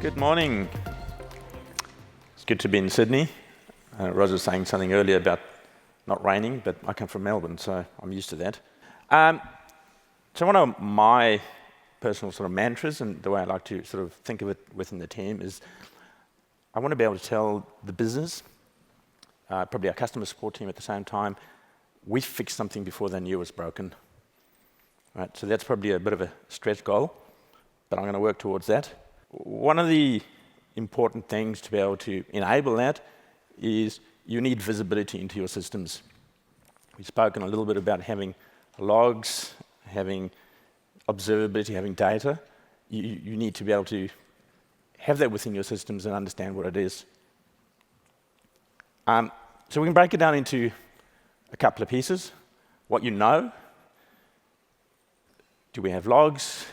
Good morning. It's good to be in Sydney. Ros was saying something earlier about not raining, but I come from Melbourne, so I'm used to that. So one of my personal sort of mantras, and the way I like to sort of think of it within the team, is I want to be able to tell the business, probably our customer support team at the same time, we fixed something before they knew it was broken. Right, so that's probably a bit of a stretch goal, but I'm going to work towards that. One of the important things to be able to enable that is you need visibility into your systems. We've spoken a little bit about having logs, having observability, having data. You need to be able to have that within your systems and understand what it is. So we can break it down into a couple of pieces. What you know. Do we have logs?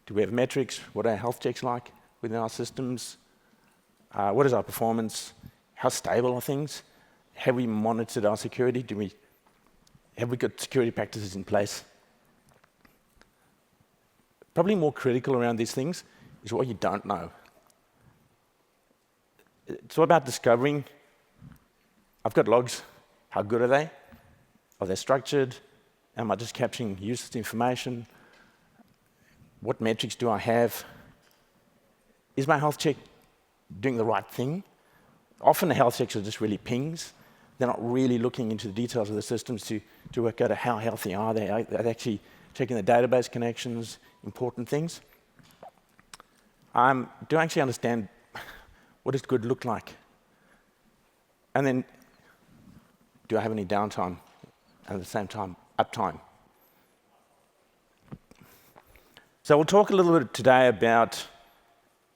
Do we have metrics? What are our health checks like within our systems? What is our performance? How stable are things? Have we monitored our security? Have we got security practices in place? Probably more critical around these things is what you don't know. It's all about discovering, I've got logs, how good are they? Are they structured? Am I just capturing useless information? What metrics do I have? Is my health check doing the right thing? Often the health checks are just really pings. They're not really looking into the details of the systems to work out how healthy are they. They're actually checking the database connections, important things. Do I actually understand what does good look like? And then, do I have any downtime? And at the same time, uptime. So we'll talk a little bit today about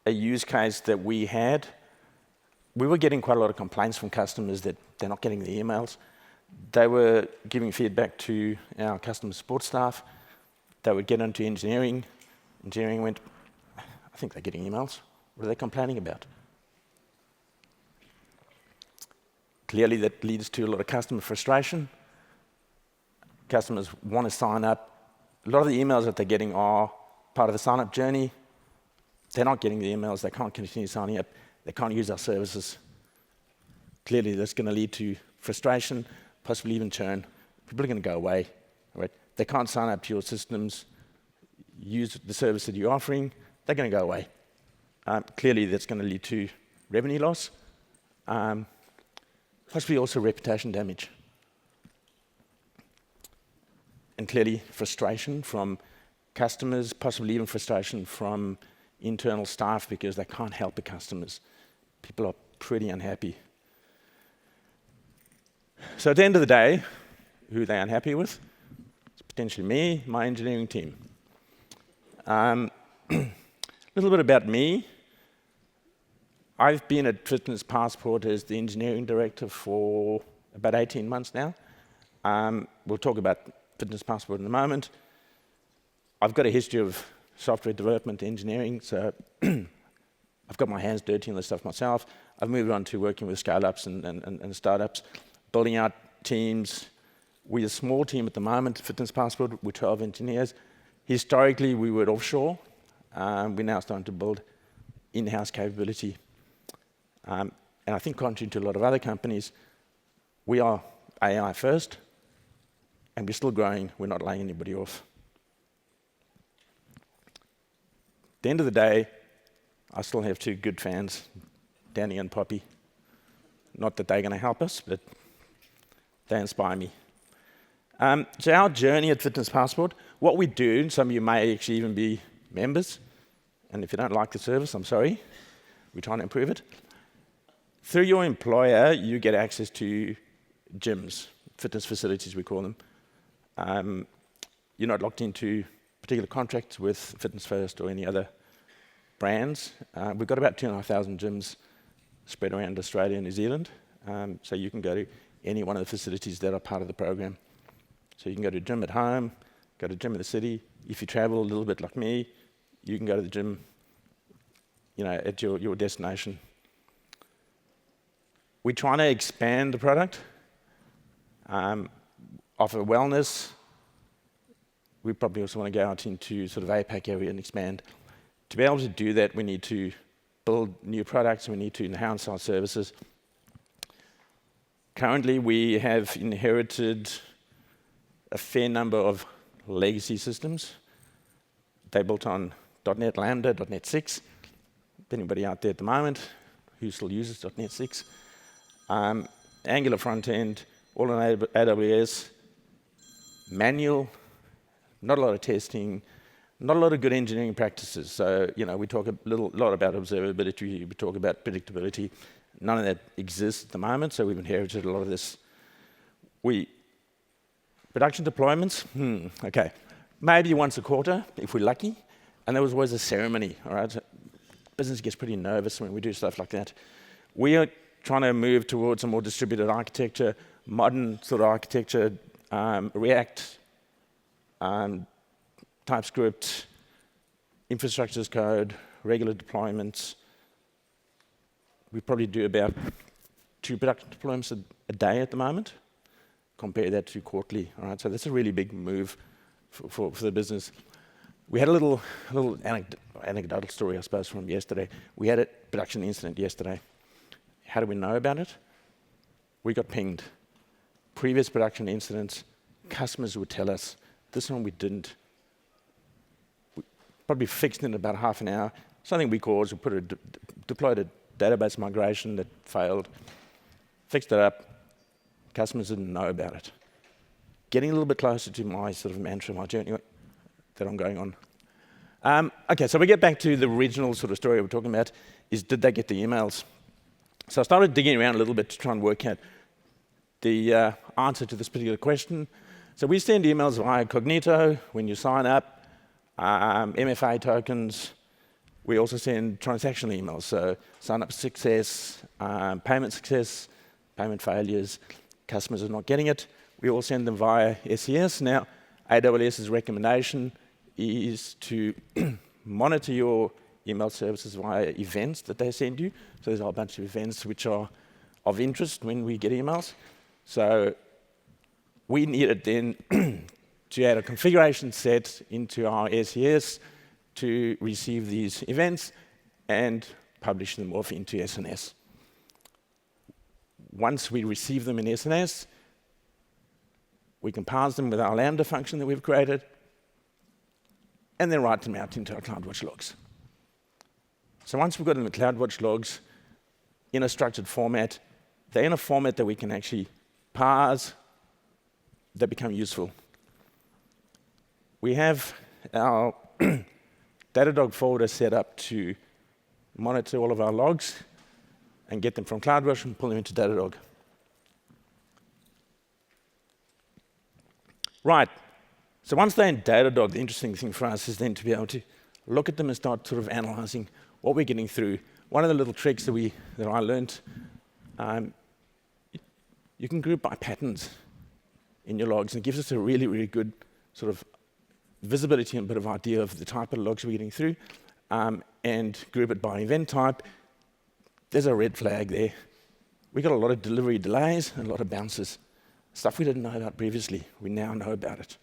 a use case that we had. We were getting quite a lot of complaints from customers that they're not getting the emails. They were giving feedback to our customer support staff. They would get into engineering. Engineering went, I think they're getting emails. What are they complaining about? Clearly that leads to a lot of customer frustration. Customers want to sign up. A lot of the emails that they're getting are part of the sign-up journey. They're not getting the emails. They can't continue signing up. They can't use our services. Clearly, that's going to lead to frustration, possibly even churn. People are going to go away. Right? They can't sign up to your systems, use the service that you're offering. They're going to go away. Clearly, that's going to lead to revenue loss, possibly also reputation damage. And clearly, frustration from customers, possibly even frustration from internal staff because they can't help the customers. People are pretty unhappy. So at the end of the day, who are they unhappy with? It's potentially me, my engineering team. A little bit about me. I've been at FitnessPassport as the engineering director for about 18 months now. We'll talk about FitnessPassport in a moment. I've got a history of software development engineering, so I've got my hands dirty on this stuff myself. I've moved on to working with scale-ups and startups, building out teams. We're a small team at the moment, FitnessPassport, we're 12 engineers. Historically, we were offshore. We're now starting to build in-house capability. And I think contrary to a lot of other companies, we are AI first, and we're still growing. We're not laying anybody off. At the end of the day, I still have two good fans, Danny and Poppy. Not that they're going to help us, but they inspire me. So our journey at FitnessPassport, what we do, some of you may actually even be members, and if you don't like the service, I'm sorry. We're trying to improve it. Through your employer, you get access to gyms, fitness facilities, we call them. You're not locked into particular contracts with Fitness First or any other brands. We've got about 2,500 gyms spread around Australia and New Zealand. So you can go to any one of the facilities that are part of the program. So you can go to a gym at home, go to a gym in the city. If you travel a little bit like me, you can go to the gym, at your destination. We're trying to expand the product, offer wellness. We probably also want to go out into sort of APAC area and expand. To be able to do that, we need to build new products, we need to enhance our services. Currently, we have inherited a fair number of legacy systems. They're built on .NET Lambda, .NET 6. Anybody out there at the moment who still uses .NET 6? Angular frontend, all on AWS, manual, not a lot of testing, not a lot of good engineering practices. So, we talk a lot about observability, we talk about predictability. None of that exists at the moment, so we've inherited a lot of this. Production deployments, okay. Maybe once a quarter, if we're lucky, and there was always a ceremony, all right? So business gets pretty nervous when we do stuff like that. We are trying to move towards a more distributed architecture, modern sort of architecture, React, TypeScript, infrastructure as code, regular deployments. We probably do about 2 production deployments a day at the moment. Compare that to quarterly, all right? So that's a really big move for the business. We had a little anecdotal story, I suppose, from yesterday. We had a production incident yesterday. How do we know about it? We got pinged. Previous production incidents, customers would tell us. This one we didn't. We probably fixed it in about half an hour. Something we caused, we deployed a database migration that failed, fixed it up. Customers didn't know about it. Getting a little bit closer to my sort of mantra, my journey that I'm going on. Okay, so we get back to the original sort of story we're talking about, is did they get the emails? So I started digging around a little bit to try and work out the answer to this particular question. So we send emails via Cognito when you sign up, MFA tokens. We also send transactional emails, so sign-up success, payment success, payment failures, customers are not getting it. We all send them via SES. Now, AWS's recommendation is to monitor your email services via events that they send you. So there's a whole bunch of events which are of interest when we get emails. So we needed then to add a configuration set into our SES to receive these events and publish them off into SNS. Once we receive them in SNS, we can parse them with our Lambda function that we've created, and then write them out into our CloudWatch logs. So once we've got them in CloudWatch logs in a structured format, they're in a format that we can actually parse, they become useful. We have our Datadog folder set up to monitor all of our logs and get them from CloudWatch and pull them into Datadog. Right. So once they're in Datadog, the interesting thing for us is then to be able to look at them and start sort of analyzing what we're getting through. One of the little tricks that I learned, you can group by patterns in your logs, and it gives us a really, really good sort of visibility and a bit of idea of the type of logs we're getting through, and group it by event type. There's a red flag there. We got a lot of delivery delays and a lot of bounces. Stuff we didn't know about previously, we now know about it.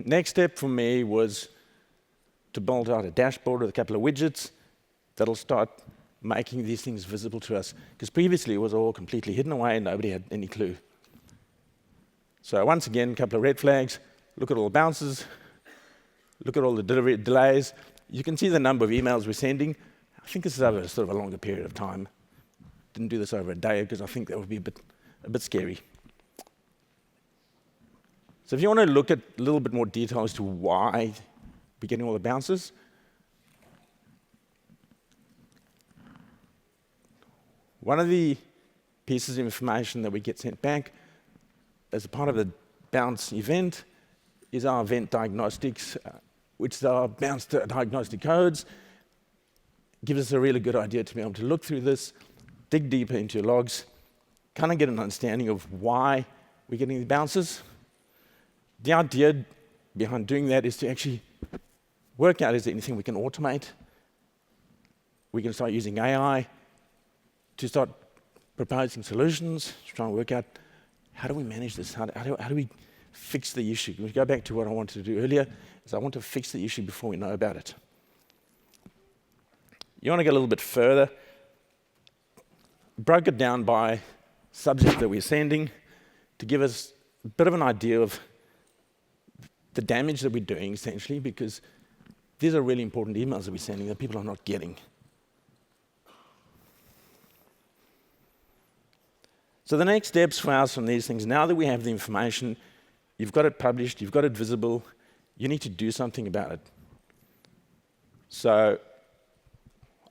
Next step for me was to build out a dashboard with a couple of widgets that'll start making these things visible to us. Because previously it was all completely hidden away and nobody had any clue. So once again, a couple of red flags, look at all the bounces, look at all the delivery delays. You can see the number of emails we're sending. I think this is over sort of a longer period of time. Didn't do this over a day because I think that would be a bit scary. So if you want to look at a little bit more detail as to why we're getting all the bounces, one of the pieces of information that we get sent back as a part of the bounce event is our event diagnostics, which are bounce diagnostic codes. Gives us a really good idea to be able to look through this, dig deeper into your logs, kind of get an understanding of why we're getting the bounces. The idea behind doing that is to actually work out, is there anything we can automate? We can start using AI to start proposing solutions, to try and work out how do we manage this? How do we fix the issue. We go back to what I wanted to do earlier, is I want to fix the issue before we know about it. You want to go a little bit further, broke it down by subject that we're sending to give us a bit of an idea of the damage that we're doing, essentially, because these are really important emails that we're sending that people are not getting. So the next steps for us on these things, now that we have the information, you've got it published, you've got it visible, you need to do something about it. So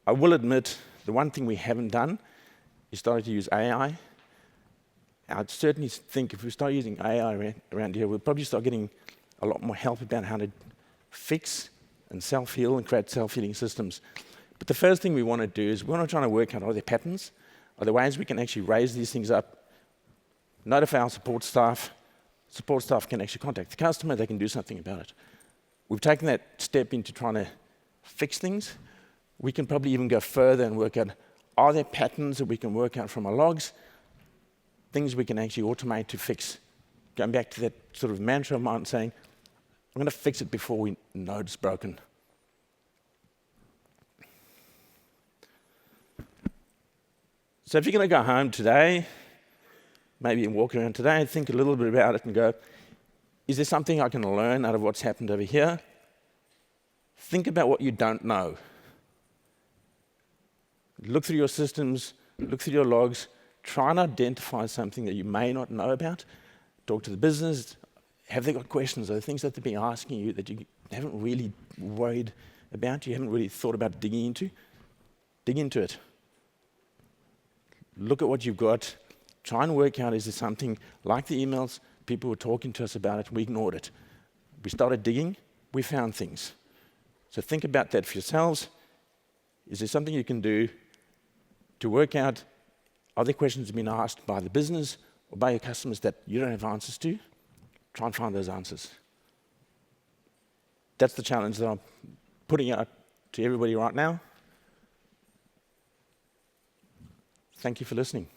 I will admit, the one thing we haven't done is started to use AI. I'd certainly think if we start using AI around here, we'll probably start getting a lot more help about how to fix and self-heal and create self-healing systems. But the first thing we want to do is we want to try to work out, are there patterns? Are there ways we can actually raise these things up, notify our support staff can actually contact the customer, they can do something about it. We've taken that step into trying to fix things. We can probably even go further and work out, are there patterns that we can work out from our logs, things we can actually automate to fix. Going back to that sort of mantra of mine saying, I'm going to fix it before we know it's broken. So if you're going to go home today, maybe walk around today and think a little bit about it and go, is there something I can learn out of what's happened over here? Think about what you don't know. Look through your systems, look through your logs, try and identify something that you may not know about. Talk to the business. Have they got questions? Are there things that they've been asking you that you haven't really worried about, you haven't really thought about digging into? Dig into it. Look at what you've got. Try and work out, is there something like the emails, people were talking to us about it, we ignored it. We started digging, we found things. So think about that for yourselves. Is there something you can do to work out, are there questions that have been asked by the business or by your customers that you don't have answers to? Try and find those answers. That's the challenge that I'm putting out to everybody right now. Thank you for listening.